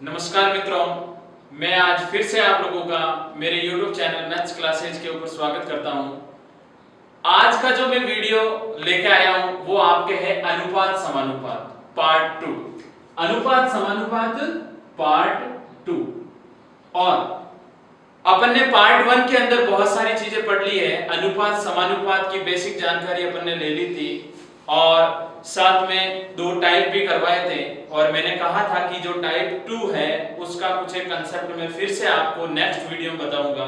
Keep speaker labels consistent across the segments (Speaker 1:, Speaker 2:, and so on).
Speaker 1: नमस्कार मित्रों, मैं आज फिर से आप लोगों का मेरे YouTube चैनल मैथ्स क्लासेज के ऊपर स्वागत करता हूं। आज का जो मैं वीडियो लेके आया हूं वो आपके है अनुपात समानुपात पार्ट 2। अनुपात समानुपात पार्ट 2। और अपन ने पार्ट 1 के अंदर बहुत सारी चीजें पढ़ ली है। अनुपात समानुपात की बेसिक जानकारी अपन ने ले ली थी और साथ में दो टाइप भी करवाए थे। और मैंने कहा था कि जो टाइप 2 है उसका कुछ एक कंसेप्ट मैं फिर से आपको नेक्स्ट वीडियो में बताऊंगा।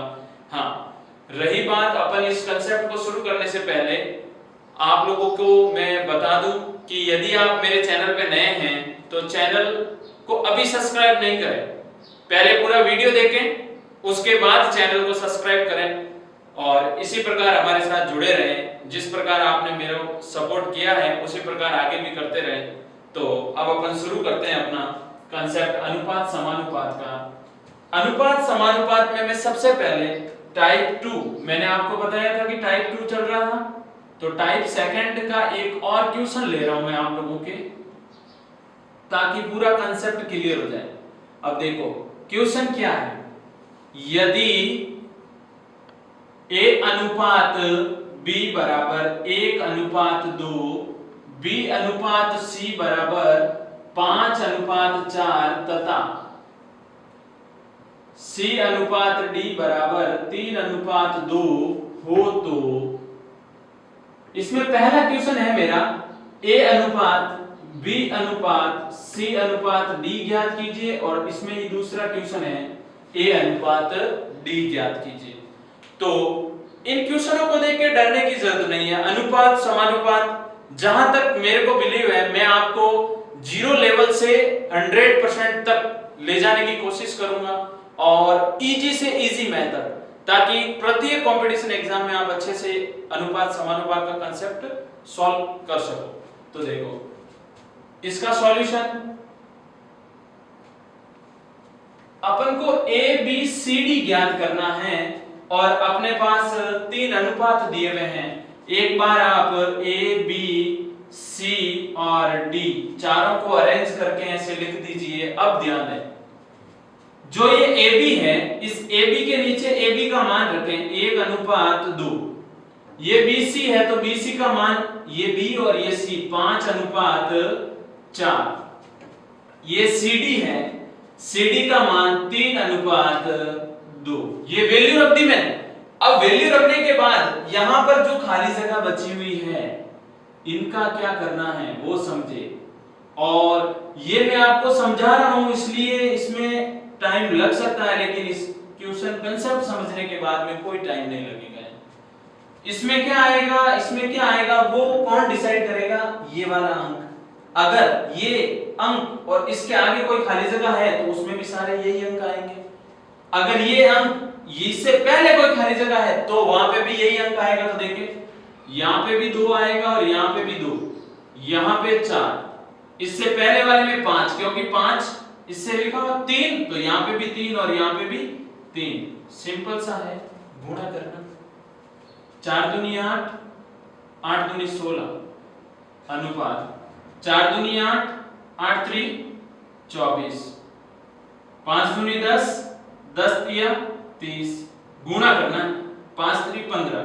Speaker 1: हाँ, रही बात अपन इस कंसेप्ट को शुरू करने से पहले आप लोगों को मैं बता दूं कि यदि आप मेरे चैनल पे नए हैं तो चैनल को अभी सब्सक्राइब नहीं करें, पहले पूरा वीडियो देखें उसके बाद चैनल को सब्सक्राइब करें और इसी प्रकार हमारे साथ जुड़े रहें। जिस प्रकार आपने मेरा सपोर्ट किया है उसी प्रकार आगे भी करते रहें। तो अब अपन शुरू करते हैं अपना कंसेप्ट अनुपात समानुपात का। अनुपात समानुपात में मैं सबसे पहले टाइप 2, मैंने आपको बताया था कि टाइप 2 चल रहा था, तो टाइप सेकंड का एक और क्वेश्चन ले रहा हूं मैं आप लोगों के, ताकि पूरा कंसेप्ट क्लियर हो जाए। अब देखो क्वेश्चन क्या है, यदि a अनुपात b बराबर 1:2, b अनुपात c बराबर 5:4 तथा c अनुपात d बराबर 3:2 हो तो इसमें पहला क्वेश्चन है मेरा a अनुपात b अनुपात c अनुपात d ज्ञात कीजिए और इसमें ही दूसरा क्वेश्चन है a अनुपात d ज्ञात कीजिए। तो इन क्वेश्चनों को देख के डरने की जरूरत नहीं है। अनुपात समानुपात जहां तक मेरे को बिलीव है मैं आपको 0 लेवल से 100% तक ले जाने की कोशिश करूंगा और इजी से इजी मेथड, ताकि प्रत्येक कंपटीशन एग्जाम में आप अच्छे से अनुपात समानुपात का कांसेप्ट सॉल्व कर सको। तो देखो इसका सॉल्यूशन, अपन को a b c d ज्ञात करना है और अपने पास 3 अनुपात दिए हुए हैं। एक बार आप a b c और d चारों को अरेंज करके ऐसे लिख दीजिए। अब ध्यान दें, जो ये ab है इस ab के नीचे ab का मान रखें 1:2। ये bc है तो bc का मान, ये b और ये c 5:4। ये cd है, cd का मान 3:2। ये वैल्यू रख दी मैंने। अब वैल्यू रखने के बाद यहां पर जो खाली जगह बची हुई है इनका क्या करना है वो समझे। और ये मैं आपको समझा रहा हूं इसलिए इसमें टाइम लग सकता है, लेकिन इस क्वेश्चन कंसेप्ट समझने के बाद में कोई टाइम नहीं लगेगा। इसमें क्या आएगा, इसमें क्या आएगा वो कौन डिसाइड करेगा, ये वाला अंक। अगर ये अंक और इसके आगे कोई खाली जगह है तो उसमें भी सारे यही अंक आएंगे। अगर ये अंक इससे पहले कोई खाली जगह है तो वहां पे भी यही अंक आएगा। तो देखिए यहां पे भी 2 आएगा और यहां पे भी 2, यहां पे 4, इससे पहले वाले में 5, क्योंकि 5 इससे लिखा हुआ 3, तो यहां पे भी 3 और यहां पे भी 3। सिंपल सा है, गुणा करना। 4 दूनी 8, 8 दूनी 16 अनुपात 4 दूनी 8, 8 3 24, 5 दूनी 10, 10 तिया 30, गुणा करना 5 3 15।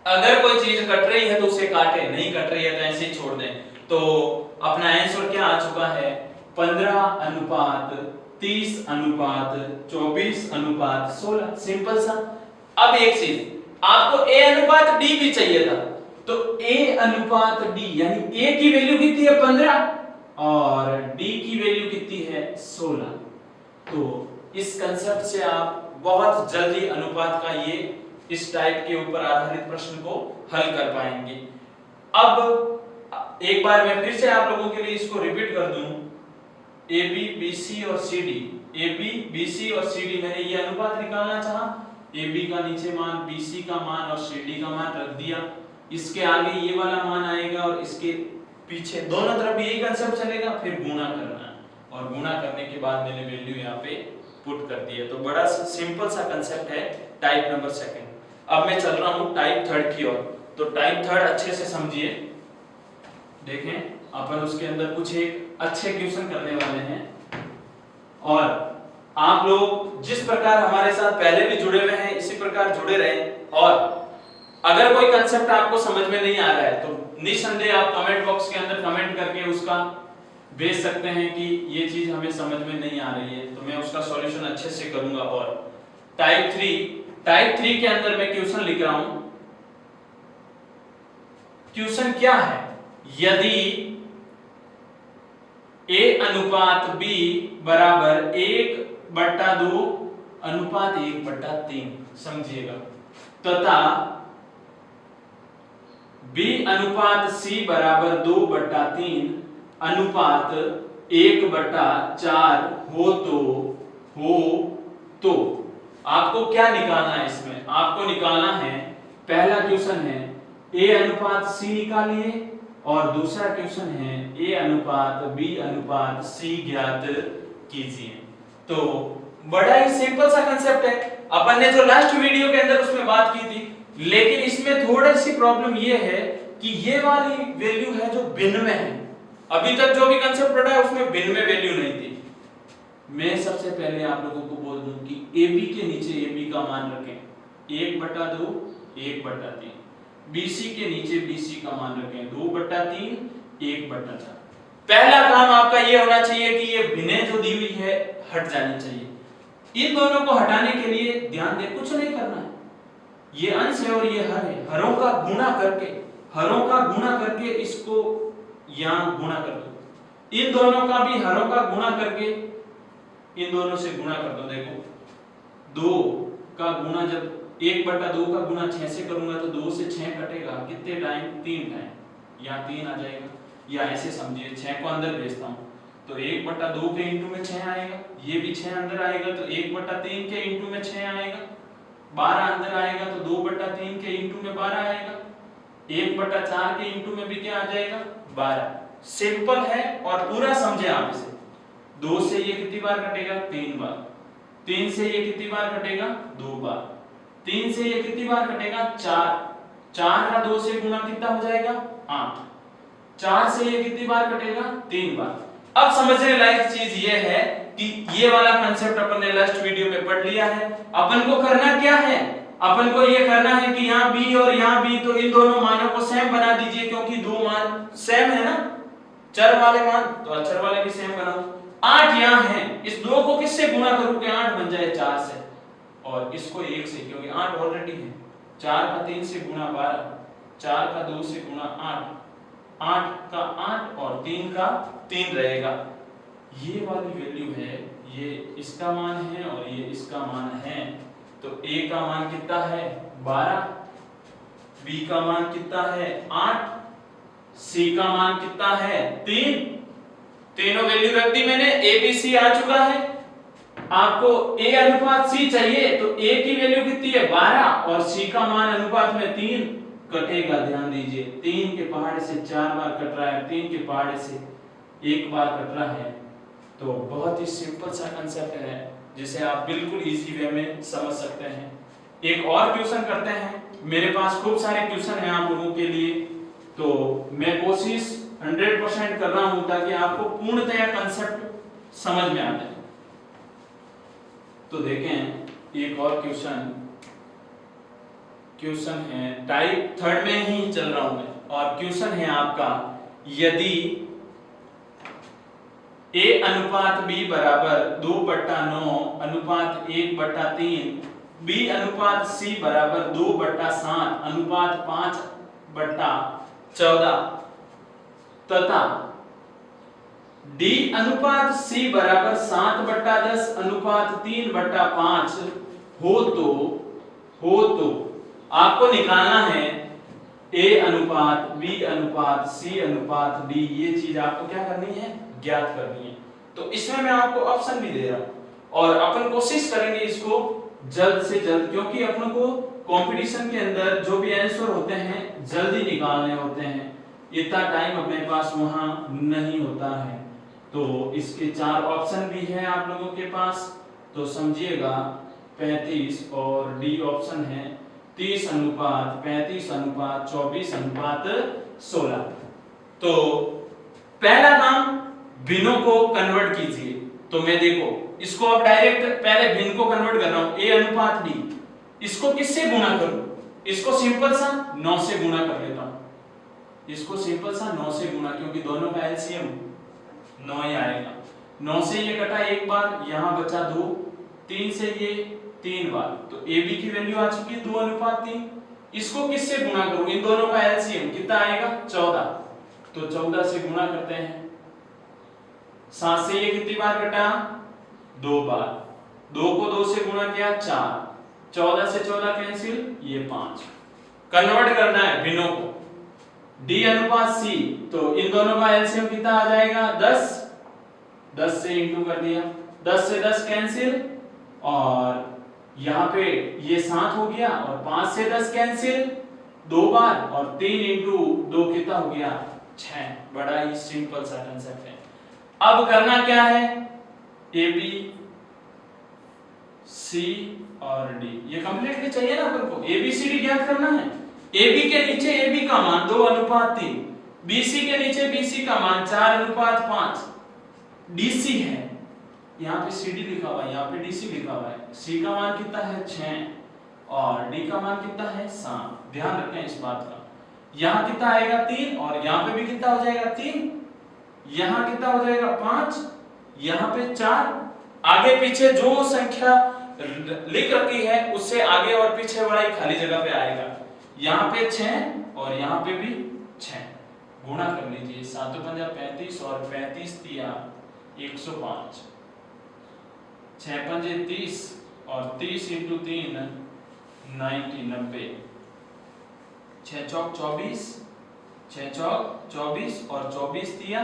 Speaker 1: अगर कोई चीज कट रही है तो उसे काटे, नहीं कट रही है तो ऐसे ही छोड़ दें। तो अपना आंसर क्या आ चुका है, 15:30:24:16। सिंपल सा। अब एक चीज, आपको a अनुपात d भी चाहिए था, तो a अनुपात d यानी a की वैल्यू कितनी है 15 और d की वैल्यू कितनी है 16। तो इस कंसेप्ट से आप बहुत जल्दी अनुपात का ये इस टाइप के ऊपर आधारित प्रश्न को हल कर पाएंगे। अब एक बार मैं फिर से आप लोगों के लिए इसको रिपीट कर दूं, AB BC और CD, AB BC और CD मैंने ये अनुपात निकालना चाहा, AB का नीचे मान, BC का मान और CD का मान रख दिया। इसके आगे ये वाला मान आएगा और इसके पीछे दोनों तरफ यही कंसेप्ट चलेगा। फिर गुणा करना और गुणा करने के बाद मैंने वैल्यू यहाँ पे पुट कर दी है। तो बड़ा सिंपल सा कंसेप्ट है टाइप नंबर सेकंड। अब मैं चल रहा हूँ टाइप थर्ड की ओर। तो टाइप थर्ड अच्छे से समझिए, देखें अपन उसके अंदर कुछ एक अच्छे क्वेश्चन करने वाले हैं और आप लोग जिस प्रकार हमारे साथ पहले भी जुड़े हुए हैं इसी प्रकार जुड़े रहें। और अगर कोई कंसेप्ट आपको समझ में नहीं आ रहा है तो निसंदेह आप कमेंट बॉक्स के अंदर कमेंट करके उसका भेज सकते हैं कि ये चीज हमें समझ में नहीं आ रही है, तो मैं उसका सॉल्यूशन अच्छे से करूंगा। और टाइप 3 के अंदर मैं क्वेश्चन लिख रहा हूं। क्वेश्चन क्या है? यदि a अनुपात b बराबर 1/2 अनुपात 1/3, समझिएगा, तथा b अनुपात c बराबर 2/3 अनुपात 1/4 हो तो आपको क्या निकालना है? इसमें आपको निकालना है, पहला क्वेश्चन है a अनुपात c निकालिए और दूसरा क्वेश्चन है a अनुपात b अनुपात c ज्ञात कीजिए। तो बड़ा ही सिंपल सा कंसेप्ट है, अपन ने जो लास्ट वीडियो के अंदर उसमें बात की थी, लेकिन इसमें थोड़ी सी प्रॉब्लम ये है कि ये वाली वैल्यू है जो भिन्न में है। अभी तक जो भी कंसेप्ट पढ़ा है उसमें भिन्न में वैल्यू नहीं थी। मैं सबसे पहले आप लोगों को बोल दूं कि AB के नीचे AB का मान रखें 1/2 1/3, BC के नीचे BC का मान रखें 2/3 1/4। पहला काम आपका ये होना चाहिए कि ये भिन्नें जो दी हुई है हट जानी चाहिए। इन दोनों को हटाने के लिए ध्यान दे, कुछ नहीं करना है, ये अंश है और ये हर है, हरों का गुणा करके इसको यहां गुणा कर दो, इन दोनों का भी हरों का गुणा करके इन दोनों से गुणा कर दो। देखो 2 का गुणा, जब 1/2 का गुणा 6 से करूंगा तो 2 से 6 कटेगा, कितने टाइम? 3 टाइम, यहाँ 3 आ जाएगा। या ऐसे समझिए 6 को अंदर भेजता हूँ तो 1/2 के इंटू में 6 आएगा, ये भी 6 अंदर आएगा तो 1/3 के इंटू में 6 आएगा, 12 अंदर आएगा तो 2/3 के इंटू में 12 आएगा, 1/4 के इंटू में भी क्या आ जाएगा? 12। सिंपल है और पूरा समझे आप इसे। 2 से ये कितनी बार कटेगा? 3 बार। 3 से ये कितनी बार कटेगा? 2 बार। 3 से ये कितनी बार कटेगा? 4। 4 का 2 से गुणा कितना हो जाएगा? 8। 4 से ये कितनी बार कटेगा? 3 बार। अब समझने लायक चीज ये है कि ये वाला कंसेप्ट अपन ने लास्ट वीडियो में पढ़ लिया है। अपन को करना क्या है? अपन को ये करना है कि यहाँ b और यहाँ b, तो इन दोनों मानों को सेम बना दीजिए, क्योंकि दो मान सेम है ना, चर वाले मान, तो अचर वाले भी सेम बनाओ। 8 यहाँ है, इस 2 को किससे गुणा करूं कि 8 बन जाए? 4 से, और इसको 1 से, क्योंकि 8 ऑलरेडी है। 4 का 3 से गुणा 12, 4 का 2 से गुणा 8, 8 का 8 और 3 का 3 रहेगा। ये वाली वैल्यू है, ये इसका मान है और ये इसका मान है। तो a का मान कितना है? 12, b का मान कितना है? 8, c का मान कितना है? 3। तीनों वैल्यू रख दी मैंने, a b c आ चुका है। आपको a अनुपात c चाहिए तो a की वैल्यू कितनी है? 12 और c का मान अनुपात में 3 कटेगा। ध्यान दीजिए, 3 के पहाड़े से 4 बार कट रहा है, 3 के पहाड़े से 1 बार कट रहा है। तो बहुत ही सिंपल सा कंसेप्ट है जिसे आप बिल्कुल इजी वे में समझ सकते हैं। एक और क्वेश्चन करते हैं, मेरे पास खूब सारे क्वेश्चन हैं आप लोगों के लिए, तो मैं कोशिश 100% कर रहा हूं ताकि आपको पूर्णतया कंसेप्ट समझ में आ जाए। तो देखें एक और क्वेश्चन है, टाइप 3 में ही चल रहा हूं मैं, और क्वेश्चन है आपका, यदि a अनुपात b बराबर 2/9 अनुपात 1/3, b अनुपात c बराबर 2/7 अनुपात 5/14 तथा d अनुपात c बराबर 7/10 अनुपात 3/5 हो तो आपको निकालना है a अनुपात b अनुपात c अनुपात d। ये चीज आपको क्या करनी है? ज्ञात करनी है। तो इसमें मैं आपको ऑप्शन भी दे रहा हूं और अपन कोशिश करेंगे इसको जल्द से जल्द, क्योंकि अपन को कंपटीशन के अंदर जो भी आंसर होते हैं जल्दी निकालने होते हैं, इतना टाइम अपने पास वहां नहीं होता है। तो इसके 4 ऑप्शन भी हैं आप लोगों के पास, तो समझिएगा 35 और डी ऑप्शन है 30 अनुपात 35 अनुपात 24 अनुपात 16। तो पहला काम भिन्नों को कन्वर्ट कीजिए। तो मैं देखो इसको अब डायरेक्ट पहले भिन्न को कन्वर्ट कर रहा हूं, a अनुपात d। इसको किससे गुणा करूं? इसको सिंपल सा 9 से गुणा कर लेता हूं। इसको सिंपल सा 9 से गुणा, क्योंकि दोनों का एलसीएम 9 ही आएगा। 9 से ये कटा एक बार, यहां बचा 2, 3 से ये 3 बार, तो AB की वैल्यू आ चुकी है 2 अनुपात 3। इसको किससे गुणा करूं? इन दोनों का एलसीएम कितना आएगा? 14। तो 14 से गुणा करते हैं। 7 से ये कितनी बार कटा? 2 बार। 2 को 2 से गुणा किया 4, 14 से 14 कैंसिल, ये 5। कन्वर्ट करना है भिन्नों को, D अनुपात C, तो इन दोनों का एलसीएम कितना आ जाएगा? 10। 10 से इंटू कर दिया, 10 से 10 कैंसिल, और यहाँ पे ये 7 हो गया, और 5 से 10 कैंसिल 2 बार, और 3 इंटू 2 कितना हो गया? 6। बड़ा ही सिंपल सा कंसेप्ट है। अब करना क्या है? AB C और D, ये कंप्लीट भी चाहिए ना अपन को, ABCD ज्ञात करना है। AB के नीचे AB का मान 2 अनुपात 3, BC के नीचे BC का मान 4 अनुपात 5, DC है, यहाँ पे CD लिखा हुआ है, यहाँ पे DC लिखा हुआ है। C का मान कितना है? 6, और D का मान कितना है? 7। ध्यान रखें इस बात का। यहाँ कितना आएगा? 3, और यहाँ पे भी कितना हो जाएगा? 3, यहाँ कितना हो जाएगा? 5, यहाँ पे 4। आगे पीछे जो संख्या लिख रखी है उससे आगे और पीछे वाला ही खाली जगह पे आएगा। यहाँ पे 6 और यहाँ पे भी 6, गुणा कर लीजिए। 7 पंजा 35 और 35 तिया 105, 6 पंजे 30 और 30 इंटू 3 90, 6 चौक 24, 6 चौक 24 और 24 तिया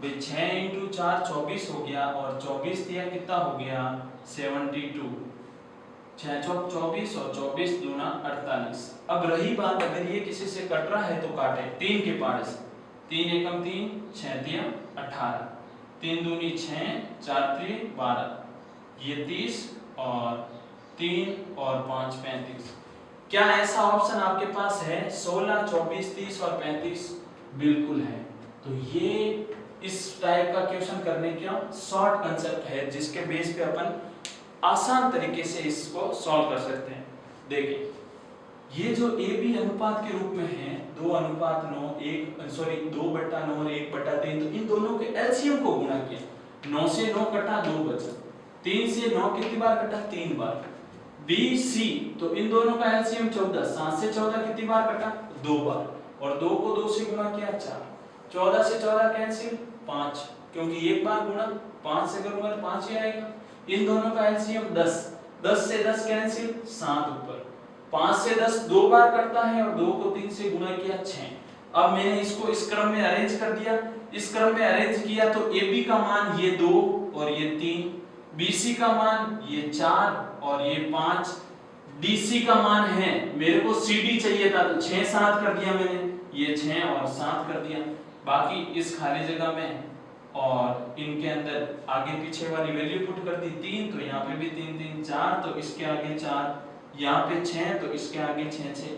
Speaker 1: भाई 6 इंटू 4 24 हो गया, और 24 तिया कितना हो गया? 72। 6 चौक 24 और 24 दूना 48। अब रही बात, अगर ये किसी से कट रहा है तो काटे 3 के पार से। 3 एकम 3, 6 तिया 18, 3 दूनी 6, 4 त्रिय 12, ये 30, और 3 और 5 35। क्या ऐसा ऑप्शन आपके पास है? 16, 24, 30 और 35 बिल्कुल है। तो ये इस टाइप का क्वेश्चन करने का शॉर्ट कंसेप्ट है, जिसके बेस पे अपन आसान तरीके से इसको सॉल्व कर सकते हैं। देखिए ये जो AB अनुपात के रूप में है 2 अनुपात 9, 2/9 और 1/3, तो इन दोनों के एलसीएम को गुणा किया। 9 से 9 कटा 2 बचा, 3 से 9 कितनी बार कटा? 3 बार। BC, तो इन दोनों का एलसीएम 14, 7 से 14 कितनी बार कटा? 2 बार, और 2 को 2 से गुणा किया 4, 14 से 14 कैंसिल 5, क्योंकि एक बार गुणा, 5 से करूंगा तो 5 ही आएगा। इन दोनों का एलसीएम 10, 10 से 10 कैंसिल 7 ऊपर, 5 से 10 2 बार करता है, और 2 को 3 से गुणा किया 6। अब मैंने इसको इस क्रम में अरेंज कर दिया। इस क्रम में अरेंज किया तो AB का मान ये 2 और ये 3, BC का मान ये 4 और ये 5, DC का मान है, मेरे को CD चाहिए था तो 6 7 कर दिया मैंने, ये 6 और 7 कर दिया। बाकी इस खाली जगह में और इनके अंदर आगे पीछे वाली वैल्यू पुट कर दी। 3 तो यहाँ पे भी 3 3 4, तो इसके आगे 4, यहाँ पे 6 तो इसके आगे 6 6,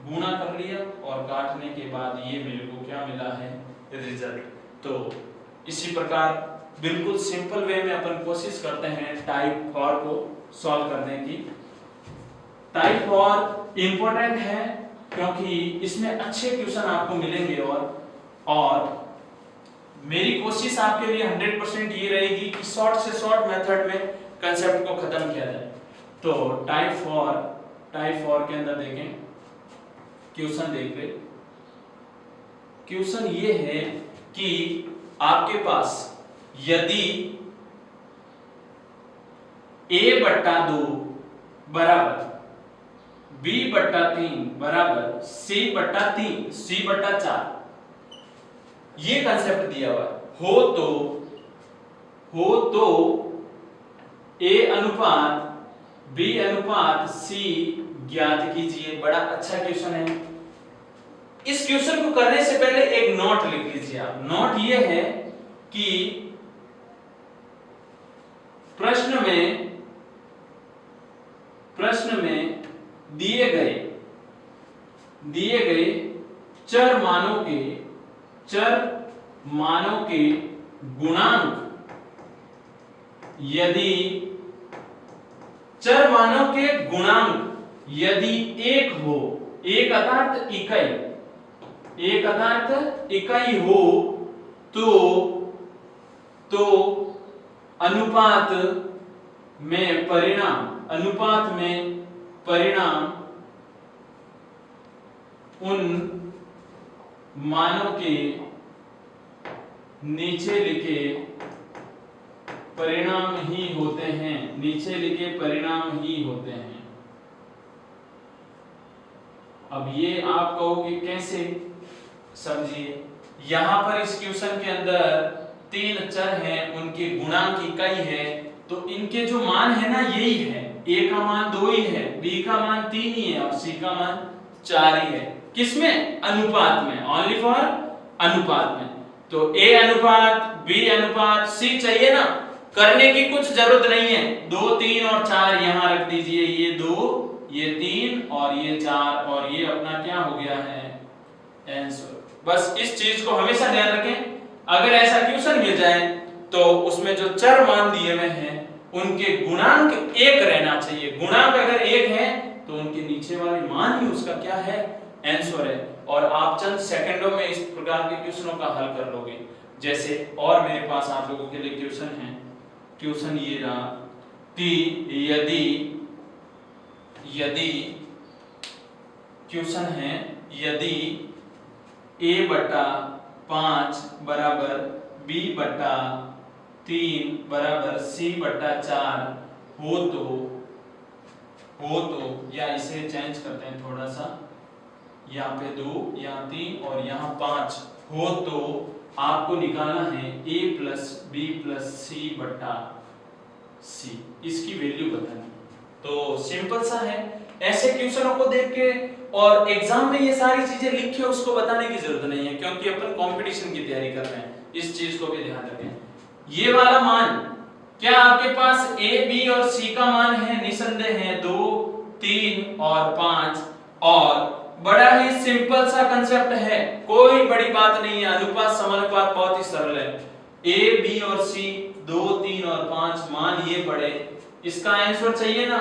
Speaker 1: गुणा कर लिया, और काटने के बाद ये मेरे को क्या मिला है? रिजल्ट। तो इसी प्रकार बिल्कुल सिंपल वे में अपन कोशिश करते हैं टाइप 4 को सॉल्व करने की। टाइप 4 इंपॉर्टेंट है क्योंकि इसमें अच्छे क्वेश्चन आपको मिलेंगे, और मेरी कोशिश आपके लिए 100% ये रहेगी कि शॉर्ट से शॉर्ट मेथड में कंसेप्ट को खत्म किया जाए। तो टाइप 4 के अंदर देखें, क्वेश्चन देख रहे, क्वेश्चन ये है कि आपके पास यदि A/2 बराबर B/3 बराबर C/4 ये कंसेप्ट दिया हुआ हो तो A अनुपात B अनुपात C ज्ञात कीजिए। बड़ा अच्छा क्वेश्चन है। इस क्वेश्चन को करने से पहले एक नोट लिख लीजिए आप। नोट ये है कि प्रश्न में दिए गए चर मानों के गुणांक यदि चर मानों के गुणांक यदि एक हो, एक अर्थात इकाई हो, तो अनुपात में परिणाम उन मानों के नीचे लिखे परिणाम ही होते हैं, अब ये आप कहोगे कैसे, समझिए। यहां पर इस क्वेश्चन के अंदर 3 चर हैं, उनके गुणांक इकाई है, तो इनके जो मान है ना यही है, a का मान 2 ही है, b का मान 3 ही है और c का मान 4 ही है। किसमें? अनुपात में, ओनली फॉर अनुपात में। तो a अनुपात b अनुपात c चाहिए ना, करने की कुछ जरूरत नहीं है। 2 3 और 4 यहां रख दीजिए, ये 2 ये 3 और ये 4 और ये अपना क्या हो गया है, आंसर। बस इस चीज को हमेशा ध्यान रखें, अगर ऐसा क्वेश्चन मिल जाए तो उसमें जो चर मान दिए हुए हैं उनके गुणांक 1 रहना चाहिए। गुणांक अगर 1 है तो उनके नीचे वाले मान ही उसका क्या है, आंसर है। और आप चंद सेकंडों में इस प्रकार के क्वेश्चनों का हल कर लोगे। जैसे और मेरे पास आप लोगों के लिए क्वेश्चन है, क्वेश्चन ये रहा कि यदि क्वेश्चन है यदि a/5 बराबर b/3 बराबर c/4 हो तो या इसे चेंज करते हैं थोड़ा सा, यहाँ पे 2 यहाँ 3 और यहाँ 5 हो तो आपको निकालना है a + b + c/c, इसकी वैल्यू बतानी। तो सिंपल सा है, ऐसे क्वेश्चनों को देख के और एग्जाम में ये सारी चीजें लिख के उसको बताने की जरूरत नहीं है, क्योंकि अपन कंपटीशन की तैयारी कर रहे हैं। इस चीज को भी ध्यान रखें। ये वाला मान क्या आपके पास a b और c का मान है, निसंदेह है 2 3 और 5, और बड़ा ही सिंपल सा कंसेप्ट है, कोई बड़ी बात नहीं है। अनुपात समानुपात बहुत ही सरल है। a b और c 2 3 और 5 मान ये पड़े, इसका आंसर चाहिए ना,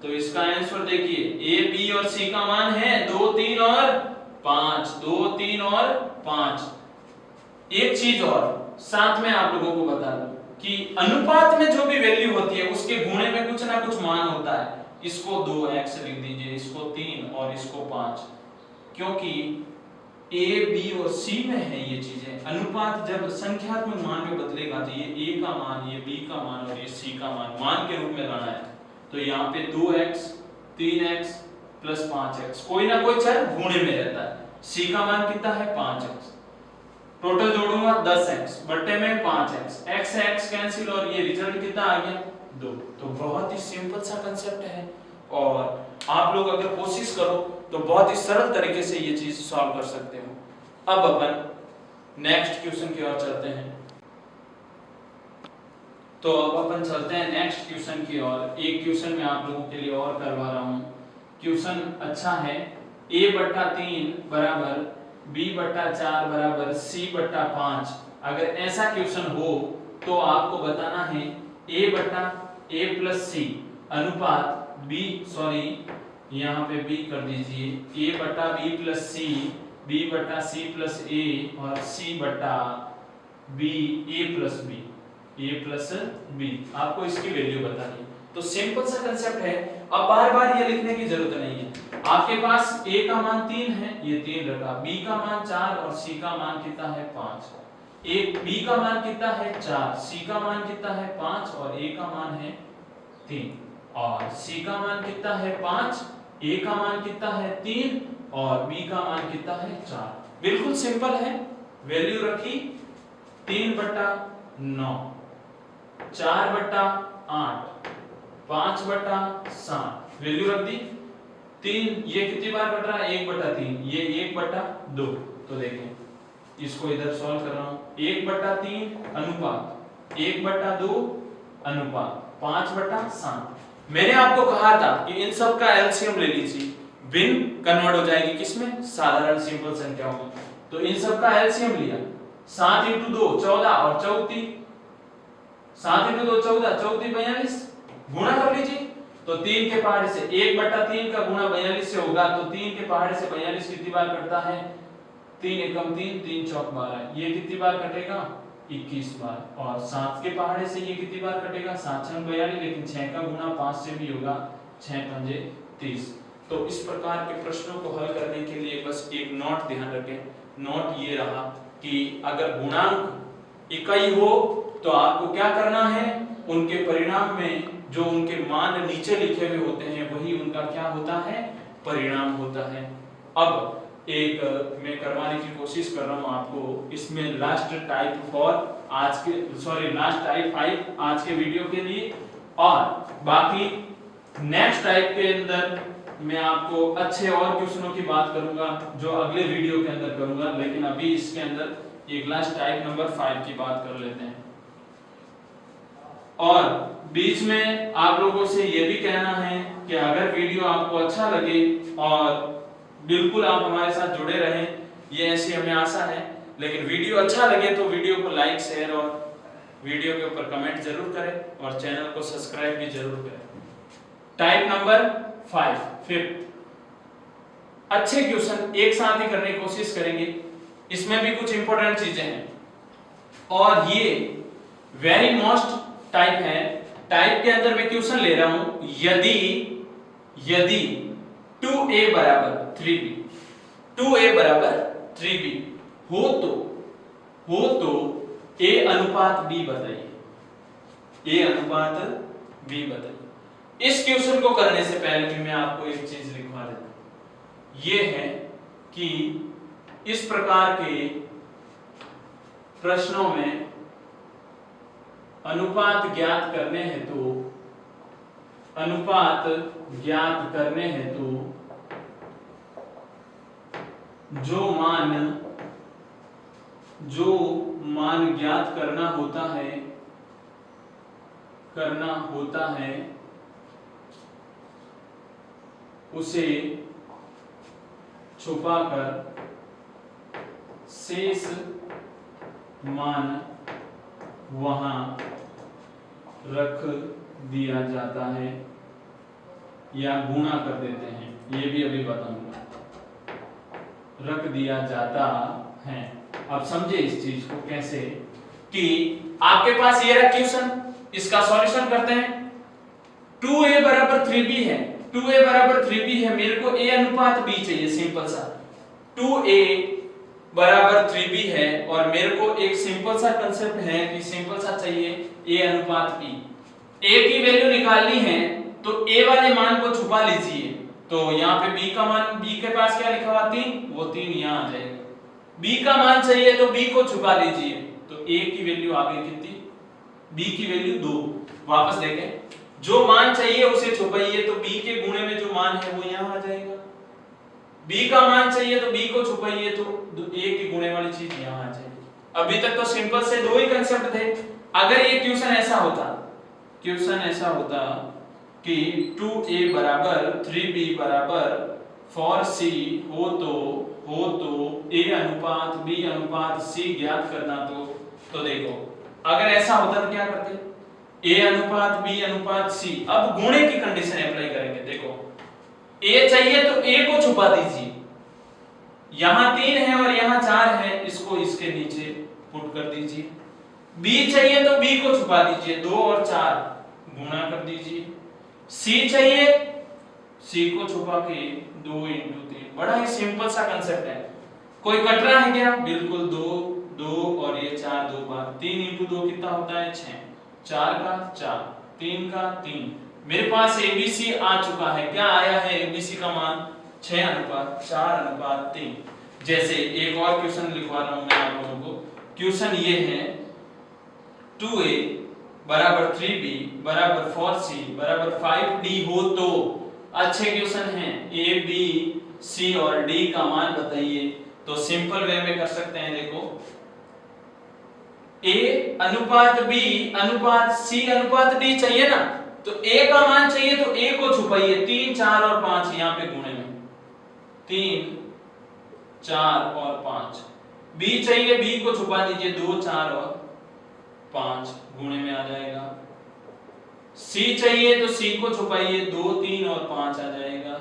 Speaker 1: तो इसका आंसर देखिए a b और c का मान है 2 3 और 5, 2 3 और 5। एक चीज और साथ में आप लोगों को बता दूं कि अनुपात में जो भी वैल्यू होती है उसके गुणे में कुछ ना कुछ मान होता है। इसको 2x लिख दीजिए, इसको 3 और इसको 5, क्योंकि a b और c में है ये चीजें। अनुपात जब संख्यात्मक मान में बदलेगा तो ये a का मान, ये b का मान और ये c का मान के रूप में लाना है। तो यहाँ पे 2x 3x + 5x, कोई ना कोई चर गुणे में रहता है। c का मान कितना है 5x, टोटल जोड़ूंगा 10x बट्टे में 5x, x से x कैंसिल और ये रिजल्ट कितना आ गया 2। तो बहुत ही सिंपल सा कंसेप्ट है, और आप लोग अगर कोशिश करो तो बहुत ही सरल तरीके से ये चीज सॉल्व कर सकते हो। अब अपन नेक्स्ट क्वेश्चन की ओर चलते हैं। तो अब अपन चलते हैं नेक्स्ट क्वेश्चन की ओर। एक क्वेश्चन मैं आप लोगों के लिए और करवा रहा हूं। क्वेश्चन अच्छा है, a/3 बराबर b/4 बराबर c/5। अगर ऐसा क्वेश्चन हो तो आपको बताना है a + c अनुपात यहाँ पे b कर दीजिए, a/b + c, b/c + a और c/b a + b, आपको इसकी वैल्यू बतानी है। तो सिंपल सा कंसेप्ट है, अब बार-बार ये लिखने की जरूरत नहीं है। आपके पास a का मान 3 है, ये 3 रखा, b का मान 4 और c का मान कितना है 5। b का मान कितना है 4, c का मान कितना है 5 और a का मान है 3, और c का मान कितना है 5, a का मान कितना है 3 और b का मान कितना है 4। बिल्कुल सिंपल है, वैल्यू रखी 3/9, 4/8, 5/7, वैल्यू रख दी। 3 ये कितनी बार कट रहा है 1/3, ये 1/2। तो देखें इसको इधर सॉल्व कर रहा हूं, 1/3 अनुपात 1/2 अनुपात 5/7। मैंने आपको कहा था कि इन सब का एलसीएम ले लीजिए, भिन्न कन्वर्ट हो जाएगी किसमें, साधारण सिंपल संख्याओं में। तो इन सब का एलसीएम लिया, 7 × 2 14 और 34 7 × 2 14, 14 42, गुणा कर लीजिए। तो 3 के पहाड़े से 1/3 का गुणा 42 से होगा, तो 3 के पहाड़े से 42 कितनी बार कटता है? 3 एकम 3, 3 चौक 12, ये कितनी बार कटेगा? 21 बार। और 7 के पहाड़े से ये कितनी बार कटेगा? 7 6 42, लेकिन 6 का गुणा 5 से भी होगा, 6 पंजे 30। तो इस प्रकार के प्रश्नों को हल करने के लिए बस एक नोट ध्यान रखें। नोट ये रहा कि अगर गुणांक इकाई हो तो आपको क्या करना है, उनके परिणाम में जो उनके मान नीचे लिखे हुए होते हैं वही उनका क्या होता है? परिणाम होता है। अब एक मैं करवाने की कोशिश कर रहा हूं आपको, इसमें लास्ट टाइप 5 आज के वीडियो के लिए, और बाकी नेक्स्ट टाइप के अंदर मैं आपको अच्छे और क्वेश्चनों की बात करूंगा जो अगले वीडियो के अंदर करूंगा, लेकिन अभी इसके अंदर एक लास्ट टाइप नंबर 5 की बात कर लेते हैं। और बीच में आप लोगों से यह भी कहना है कि अगर वीडियो आपको अच्छा लगे और बिल्कुल आप हमारे साथ जुड़े रहें, ये ऐसी हमें आशा है, लेकिन वीडियो अच्छा लगे तो वीडियो को लाइक शेयर और वीडियो के ऊपर कमेंट जरूर करें और चैनल को सब्सक्राइब भी जरूर करें। टाइप नंबर 5 5 अच्छे क्वेश्चन एक साथ ही करने की कोशिश करेंगे, इसमें भी कुछ इंपॉर्टेंट चीजें हैं और ये वेरी मोस्ट टाइप है। टाइप के अंदर मैं क्वेश्चन ले रहा हूं, यदि 2a बराबर 3b 2a बराबर 3b हो तो a अनुपात b बताइए। a अनुपात b बताइए। इस क्वेश्चन को करने से पहले भी मैं आपको एक चीज लिखवा देता हूं, ये है कि इस प्रकार के प्रश्नों में अनुपात ज्ञात करने हेतु जो मान ज्ञात करना होता है उसे छुपाकर शेष मान वहां रख दिया जाता है या गुणा कर देते हैं, ये भी अभी बताऊंगा। रख दिया जाता है। अब समझे इस चीज को कैसे, कि आपके पास ये रहा क्वेश्चन, इसका सॉल्यूशन करते हैं। 2a बराबर 3b है, 2a बराबर 3b है, मेरे को a अनुपात b चाहिए। सिंपल सा 2a बराबर 3b है और मेरे को एक सिंपल सा कंसेप्ट है कि सिंपल सा चाहिए a अनुपात b। a की वैल्यू निकालनी है तो a वाले मान को छुपा लीजिए, तो यहाँ पे b का मान, b के पास क्या लिखा हुआ 3, वो 3 यहाँ आ जाएगा। b का मान चाहिए तो b को छुपा लीजिए, तो a की वैल्यू आ गई कितनी, b की वैल्यू 2। वापस देखें, जो मान चाहिए उसे छुपाइए तो b के गुणे में जो मान है वो यहाँ आ जाएगा। b का मान चाहिए तो b को छुपाइए तो a के गुणे वाली चीज यहाँ आ जाएगी। अभी तक तो सिंपल से दो ही कंसेप्ट थे। अगर ये क्वेश्चन ऐसा होता कि 2a बराबर 3b बराबर 4c हो तो a अनुपात b अनुपात c ज्ञात करना, तो देखो अगर ऐसा होता तो क्या करते, a अनुपात b अनुपात c। अब गुणे की कंडीशन अप्लाई करेंगे। देखो a चाहिए तो a को छुपा दीजिए, यहां 3 है और यहां 4 है, इसको इसके नीचे पुट कर दीजिए। b चाहिए तो b को छुपा दीजिए, 2 और 4 गुणा कर दीजिए। c चाहिए, c को छुपा के 2 × 3। बड़ा ही सिंपल सा कंसेप्ट है। कोई कट रहा है क्या? बिल्कुल 2 और ये 4 2 बार, 3 × 2 कितना होता है 6, 4 का 4, 3 का 3। मेरे पास ABC आ चुका है। क्या आया है ABC का मान? 6 अनुपात 4 अनुपात 3। जैसे एक और क्वेश्चन लिखवा रहा हूं मैं आप लोगों को। क्वेश्चन ये है 2a बराबर 3b बराबर 4c बराबर 5d हो तो, अच्छे क्वेश्चन हैं, a b c और d का मान बताइए। तो सिंपल वे में कर सकते हैं। देखो a अनुपात b अनुपात c अनुपात d चाहिए ना, तो a का मान चाहिए तो a को छुपाइए, 3 4 और 5 यहाँ पे गुणे में, 3 4 और 5। b चाहिए, b को छुपा दीजिए, 2 4 और 5 गुणे में आ जाएगा। C चाहिए तो C को छुपाइए, 2 3 और 5 आ जाएगा।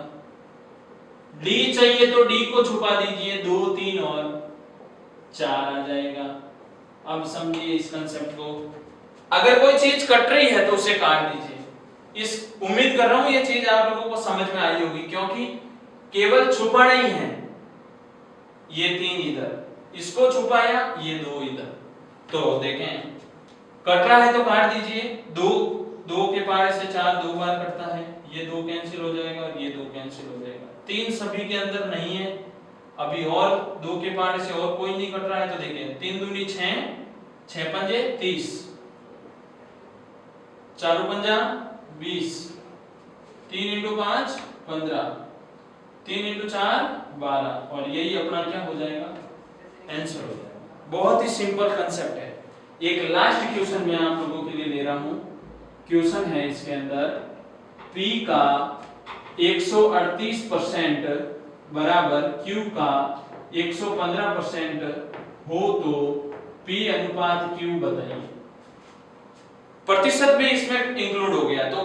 Speaker 1: D चाहिए तो D को छुपा दीजिए, 2 3 और 4 आ जाएगा। अब समझिए इस कंसेप्ट को, अगर कोई चीज कट रही है तो उसे काट दीजिए। इस उम्मीद कर रहा हूं ये चीज आप लोगों को समझ में आई होगी, क्योंकि केवल छुपा नहीं है, ये 3 इधर, इसको छुपाया, ये 2 इधर। तो देखें कट रहा है तो काट दीजिए। 2 के पारे से 4 2 बार कटता है, ये 2 कैंसिल हो जाएगा और ये 2 कैंसिल हो जाएगा। 3 सभी के अंदर नहीं है, अभी और 2 के पारे से और कोई नहीं कट रहा है। तो देखिए 3 दूनी 6, 6 पंजे 30, 4 पंजा 20, 3 × 5 15, 3 × 4 12, और यही अपना क्या हो जाएगा, आंसर हो जाएगा। बहुत ही सिंपल कंसेप्ट है। एक लास्ट क्वेश्चन मैं आप लोगों के लिए ले रहा हूं। क्वेश्चन है इसके अंदर P का 138% बराबर Q का 115% हो तो P अनुपात Q बताइए। प्रतिशत भी इसमें इंक्लूड हो गया, तो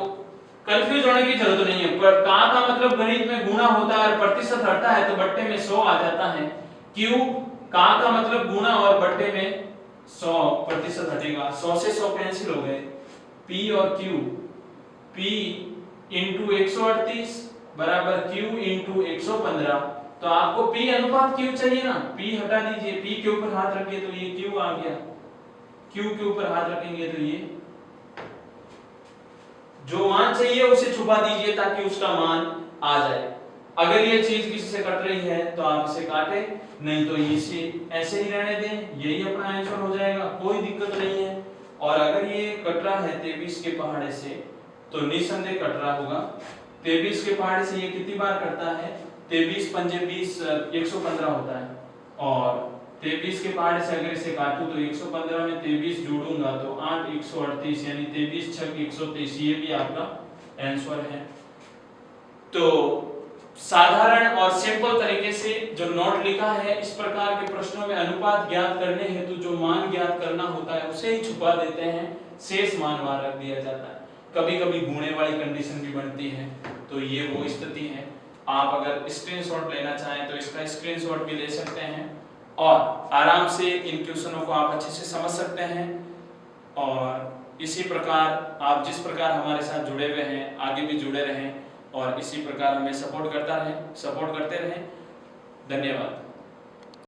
Speaker 1: कंफ्यूज होने की जरूरत नहीं है। पर का मतलब गणित में गुणा होता है और प्रतिशत हटता है तो बट्टे में 100 आ जाता है। Q का मतलब गुणा और बट्टे में 100% हटेगा, 100 से 100 कैंसिल हो गए। P और Q, P × 138 बराबर Q × 115, तो आपको P अनुपात Q चाहिए ना, P हटा दीजिए, P के ऊपर हाथ रखिए तो ये Q आ गया, Q के ऊपर हाथ रखेंगे तो ये जो मान चाहिए उसे छुपा दीजिए ताकि उसका मान आ जाए। अगर ये चीज किसी से कट रही है तो आप इसे काटे, नहीं तो इसे ऐसे ही रहने दें, यही अपना आंसर हो जाएगा, कोई दिक्कत नहीं है। और अगर ये कट रहा है 23 के पहाड़े से तो निसंदेह कट रहा होगा। 23 के पहाड़े से ये कितनी बार कटता है, 23 पंजे 20, 115 होता है। और 23 के पहाड़े से अगर इसे काटूं तो 115 में 23 जोड़ूंगा तो 8 138, यानी 23 6 123, ये भी आपका आंसर है। तो साधारण और सिंपल तरीके से जो नोट लिखा है, इस प्रकार के प्रश्नों में अनुपात ज्ञात करने हेतु जो मान ज्ञात करना होता है उसे ही छुपा देते हैं, शेष मान वहां रख दिया जाता है। कभी कभी गुणे वाली कंडीशन भी बनती है, तो ये वो स्थिति है। आप अगर स्क्रीनशॉट लेना चाहें तो इसका स्क्रीनशॉट भी ले सकते हैं और आराम से इन क्वेश्चनों को आप अच्छे से समझ सकते हैं। और इसी प्रकार आप जिस प्रकार हमारे साथ जुड़े हुए हैं आगे भी जुड़े रहें और इसी प्रकार हमें सपोर्ट करते रहें। धन्यवाद।